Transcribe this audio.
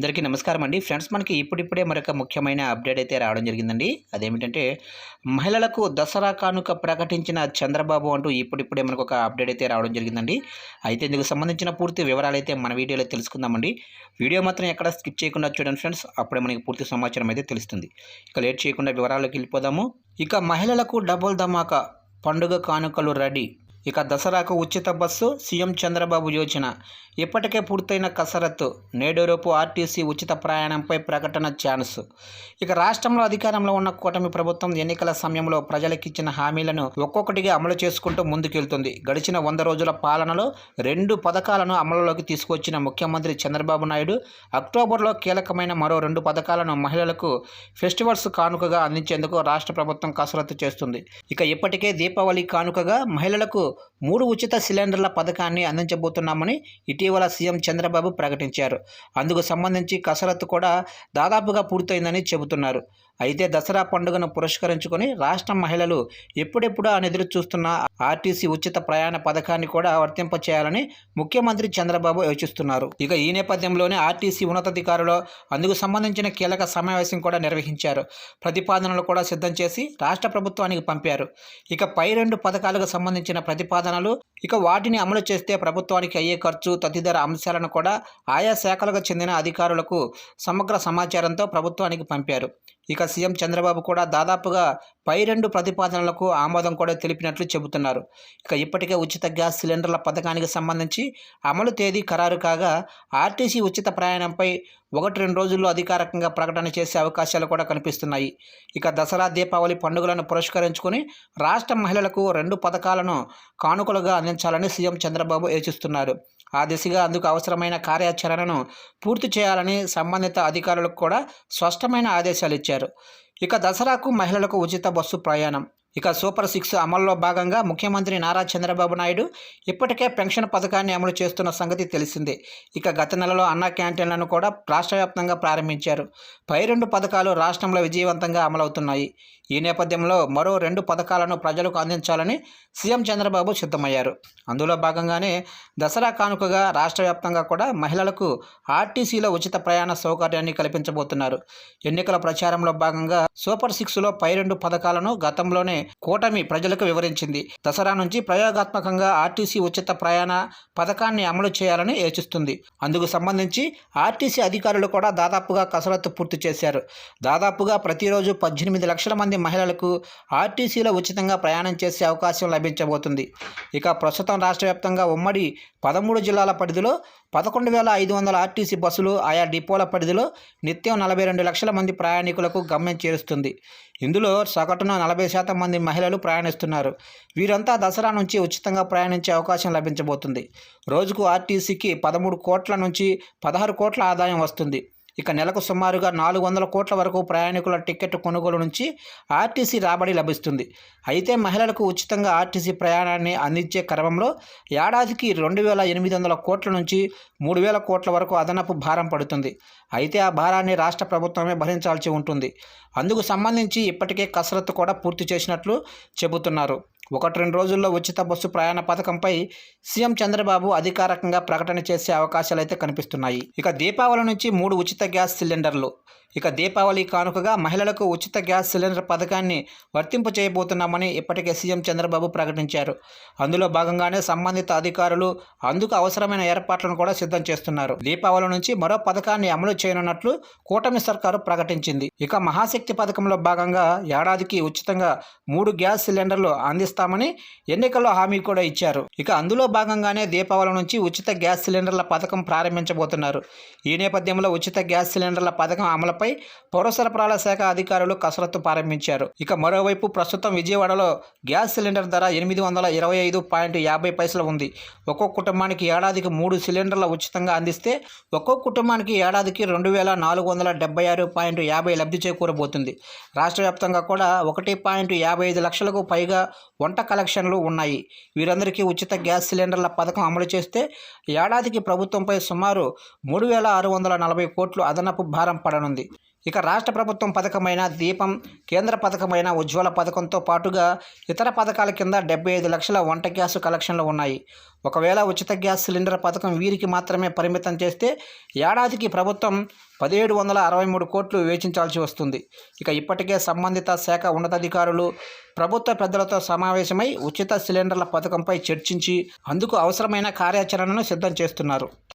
అందరికీ నమస్కారం అండి. ఫ్రెండ్స్, మనకి ఇప్పుడిప్పుడే మరొక ముఖ్యమైన అప్డేట్ అయితే రావడం జరిగిందండి. అదేమిటంటే మహిళలకు దసరా కానుక ప్రకటించిన చంద్రబాబు అంటూ ఇప్పుడిప్పుడే మనకు ఒక అప్డేట్ అయితే రావడం జరిగిందండి. అయితే ఇందుకు సంబంధించిన పూర్తి వివరాలైతే మన వీడియోలో తెలుసుకుందామండి. వీడియో మాత్రం ఎక్కడ స్కిప్ చేయకుండా చూడండి ఫ్రెండ్స్. అప్పుడే మనకి పూర్తి సమాచారం అయితే తెలుస్తుంది. ఇక లేట్ చేయకుండా వివరాల్లోకి వెళ్ళిపోదాము. ఇక మహిళలకు డబుల్ ధమాకా, పండుగ కానుకలు రెడీ. ఇక దసరాకు ఉచిత బస్సు, సీఎం చంద్రబాబు యోచన. ఇప్పటికే పూర్తయిన కసరత్తు, నేడులోపు ఆర్టీసీ ఉచిత ప్రయాణంపై ప్రకటన ఛాన్స్. ఇక రాష్ట్రంలో అధికారంలో ఉన్న కూటమి ప్రభుత్వం ఎన్నికల సమయంలో ప్రజలకిచ్చిన హామీలను ఒక్కొక్కటిగా అమలు చేసుకుంటూ ముందుకెళ్తుంది. గడిచిన 100 రోజుల పాలనలో 2 పథకాలను అమలులోకి తీసుకొచ్చిన ముఖ్యమంత్రి చంద్రబాబు నాయుడు అక్టోబర్లో కీలకమైన మరో 2 పథకాలను మహిళలకు ఫెస్టివల్స్ కానుకగా అందించేందుకు రాష్ట్ర ప్రభుత్వం కసరత్తు చేస్తుంది. ఇక ఇప్పటికే దీపావళి కానుకగా మహిళలకు 3 ఉచిత సిలిండర్ల పథకాన్ని అందించబోతున్నామని ఇటీవల సీఎం చంద్రబాబు ప్రకటించారు. అందుకు సంబంధించి కసరత్తు కూడా దాదాపుగా పూర్తయిందని చెబుతున్నారు. అయితే దసరా పండుగను పురస్కరించుకొని రాష్ట్ర మహిళలు ఎప్పుడెప్పుడు అని ఎదురు చూస్తున్న ఆర్టీసీ ఉచిత ప్రయాణ పథకాన్ని కూడా వర్తింపచేయాలని ముఖ్యమంత్రి చంద్రబాబు యోచిస్తున్నారు. ఇక ఈ నేపథ్యంలోనే ఆర్టీసీ ఉన్నతాధికారులు అందుకు సంబంధించిన కీలక సమావేశం కూడా నిర్వహించారు. ప్రతిపాదనలు కూడా సిద్ధం చేసి రాష్ట్ర ప్రభుత్వానికి పంపారు. ఇక పై 2 పథకాలకు సంబంధించిన ప్రతిపాదనలు, ఇక వాటిని అమలు చేస్తే ప్రభుత్వానికి అయ్యే ఖర్చు తదితర అంశాలను కూడా ఆయా శాఖలకు చెందిన అధికారులకు సమగ్ర సమాచారంతో ప్రభుత్వానికి పంపారు. ఇక సీఎం చంద్రబాబు కూడా దాదాపుగా పై 2 ప్రతిపాదనలకు ఆమోదం కూడా తెలిపినట్లు చెబుతున్నారు. ఇక ఇప్పటికే ఉచిత గ్యాస్ సిలిండర్ల పథకానికి సంబంధించి అమలు తేదీ ఖరారు కాగా ఆర్టీసీ ఉచిత ప్రయాణంపై 1-2 రోజుల్లో అధికారికంగా ప్రకటన చేసే అవకాశాలు కూడా కనిపిస్తున్నాయి. ఇక దసరా, దీపావళి పండుగలను పురస్కరించుకొని రాష్ట్ర మహిళలకు 2 పథకాలను కానుకలుగా అందించాలని సీఎం చంద్రబాబు యోచిస్తున్నారు. ఆ దిశగా అందుకు అవసరమైన కార్యాచరణను పూర్తి చేయాలని సంబంధిత అధికారులకు కూడా స్పష్టమైన ఆదేశాలు ఇచ్చారు. ఇక దసరాకు మహిళలకు ఉచిత బస్సు ప్రయాణం. ఇక సూపర్ 6 అమల్లో భాగంగా ముఖ్యమంత్రి నారా చంద్రబాబు నాయుడు ఇప్పటికే పెన్షన్ పథకాన్ని అమలు చేస్తున్న సంగతి తెలిసిందే. ఇక గత నెలలో అన్న క్యాంటీన్లను కూడా రాష్ట్ర వ్యాప్తంగా ప్రారంభించారు. పై 2 పథకాలు రాష్ట్రంలో విజయవంతంగా అమలవుతున్నాయి. ఈ నేపథ్యంలో మరో 2 పథకాలను ప్రజలకు అందించాలని సీఎం చంద్రబాబు సిద్ధమయ్యారు. అందులో భాగంగానే దసరా కానుకగా రాష్ట్ర వ్యాప్తంగా కూడా మహిళలకు ఆర్టీసీలో ఉచిత ప్రయాణ సౌకర్యాన్ని కల్పించబోతున్నారు. ఎన్నికల ప్రచారంలో భాగంగా సూపర్ 6లో పై 2 పథకాలను గతంలోనే కూటమి ప్రజలకు వివరించింది. దసరా నుంచి ప్రయోగాత్మకంగా ఆర్టీసీ ఉచిత ప్రయాణ పథకాన్ని అమలు చేయాలని యోచిస్తుంది. అందుకు సంబంధించి ఆర్టీసీ అధికారులు కూడా దాదాపుగా కసరత్తు పూర్తి చేశారు. దాదాపుగా ప్రతిరోజు 18 లక్షల మంది మహిళలకు ఆర్టీసీలో ఉచితంగా ప్రయాణం చేసే అవకాశం లభించబోతుంది. ఇక ప్రస్తుతం రాష్ట్ర వ్యాప్తంగా ఉమ్మడి 13 జిల్లాల పరిధిలో 11,500 ఆర్టీసీ బస్సులు ఆయా డిపోల పరిధిలో నిత్యం 42 లక్షల మంది ప్రయాణికులకు గమ్యం చేరుస్తుంది. ఇందులో సగటున 40% మంది మహిళలు ప్రయాణిస్తున్నారు. వీరంతా దసరా నుంచి ఉచితంగా ప్రయాణించే అవకాశం లభించబోతుంది. రోజుకు ఆర్టీసీకి 13 కోట్ల నుంచి 16 కోట్ల ఆదాయం వస్తుంది. ఇక నెలకు సుమారుగా 400 కోట్ల వరకు ప్రయాణికుల టికెట్ కొనుగోలు నుంచి ఆర్టీసీ రాబడి లభిస్తుంది. అయితే మహిళలకు ఉచితంగా ఆర్టీసీ ప్రయాణాన్ని అందించే క్రమంలో ఏడాదికి 2,800 కోట్ల నుంచి 3,000 కోట్ల వరకు అదనపు భారం పడుతుంది. అయితే ఆ భారాన్ని రాష్ట్ర ప్రభుత్వమే భరించాల్సి ఉంటుంది. అందుకు సంబంధించి ఇప్పటికే కసరత్తు కూడా పూర్తి చేసినట్లు చెబుతున్నారు. 1-2 రోజుల్లో ఉచిత బస్సు ప్రయాణ పథకంపై సీఎం చంద్రబాబు అధికారికంగా ప్రకటన చేసే అవకాశాలు అయితే కనిపిస్తున్నాయి. ఇక దీపావళి నుంచి 3 ఉచిత గ్యాస్ సిలిండర్లు. ఇక దీపావళి కానుకగా మహిళలకు ఉచిత గ్యాస్ సిలిండర్ పథకాన్ని వర్తింపు చేయబోతున్నామని ఇప్పటికే సీఎం చంద్రబాబు ప్రకటించారు. అందులో భాగంగానే సంబంధిత అధికారులు అందుకు అవసరమైన ఏర్పాట్లను కూడా సిద్ధం చేస్తున్నారు. దీపావళి నుంచి మరో పథకాన్ని అమలు చేయనున్నట్లు కూటమి సర్కారు ప్రకటించింది. ఇక మహాశక్తి పథకంలో భాగంగా ఏడాదికి ఉచితంగా 3 గ్యాస్ సిలిండర్లు అందిస్తామని ఎన్నికల్లో హామీ కూడా ఇచ్చారు. ఇక అందులో భాగంగానే దీపావళి నుంచి ఉచిత గ్యాస్ సిలిండర్ల పథకం ప్రారంభించబోతున్నారు. ఈ నేపథ్యంలో ఉచిత గ్యాస్ సిలిండర్ల పథకం అమలుపై పౌర సరఫరాల శాఖ అధికారులు కసరత్తు ప్రారంభించారు. ఇక మరోవైపు ప్రస్తుతం విజయవాడలో గ్యాస్ సిలిండర్ ధర 825.50 ఉంది. ఒక్కో కుటుంబానికి ఏడాదికి 3 సిలిండర్ల ఉచితంగా అందిస్తే ఒక్కో కుటుంబానికి ఏడాదికి 2,476.50 లబ్ధి చేకూరబోతుంది. రాష్ట్ర వ్యాప్తంగా కూడా 1.55 లక్షలకు పైగా వంట కలెక్షన్లు ఉన్నాయి. వీరందరికీ ఉచిత గ్యాస్ సిలిండర్ల పథకం అమలు చేస్తే ఏడాదికి ప్రభుత్వంపై సుమారు 3,640 కోట్లు అదనపు భారం పడనుంది. ఇక రాష్ట్ర ప్రభుత్వం పథకమైన దీపం, కేంద్ర పథకమైన ఉజ్వల పథకంతో పాటుగా ఇతర పథకాల కింద 75 లక్షల వంట గ్యాస్ కలెక్షన్లు ఉన్నాయి. ఒకవేళ ఉచిత గ్యాస్ సిలిండర్ పథకం వీరికి మాత్రమే పరిమితం చేస్తే ఏడాదికి ప్రభుత్వం 1763 కోట్లు వేచించాల్సి వస్తుంది. ఇక ఇప్పటికే సంబంధిత శాఖ ఉన్నతాధికారులు ప్రభుత్వ పెద్దలతో సమావేశమై ఉచిత సిలిండర్ల పథకంపై చర్చించి అందుకు అవసరమైన కార్యాచరణను సిద్ధం చేస్తున్నారు.